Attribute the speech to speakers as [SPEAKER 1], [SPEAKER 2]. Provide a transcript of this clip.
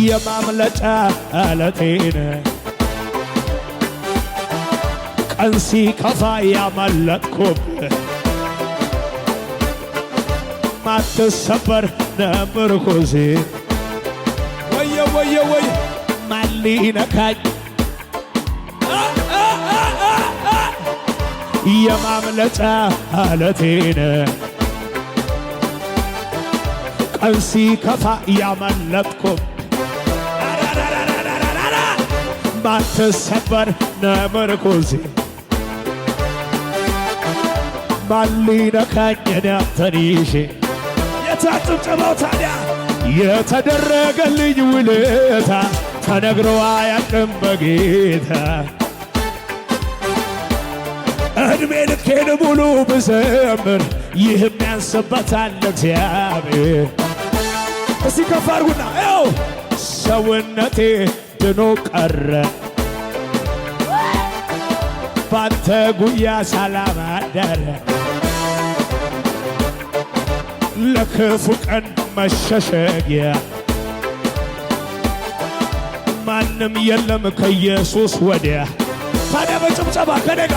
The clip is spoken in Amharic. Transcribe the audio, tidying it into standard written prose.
[SPEAKER 1] የማምለጫ አለቴን ቀን ሲከፋ ያመለጥኩብህ ማትሰበር ምርኩዜ ወየ ወየ ወየ ማን ሊነካኝ የማምለጫ አለቴን ቀን ሲከፋ ያመለጥኩብህ ማትሰበር ምርኩዜ ማን ሊነካኝ አንተን ይዤ የታጭብጨባው ታዲያ የተደረገልኝ ውለታ ተነግሮ አያልቅም በጌታ እድሜ ልኬን ሙሉ ብዘምር ይህም ያንስበታል እግዚአብሔር። እስቲ ከፍ አድርጉና ያው ሰውነቴ ድኖ ቀረ ባንተ ጉያ ሰላም አደረ ለክፉ ቀን መሸሸጊያ ማንም የለም ከኢየሱስ ወዲያ። ታዲያ በጭብጨባ ከደጋ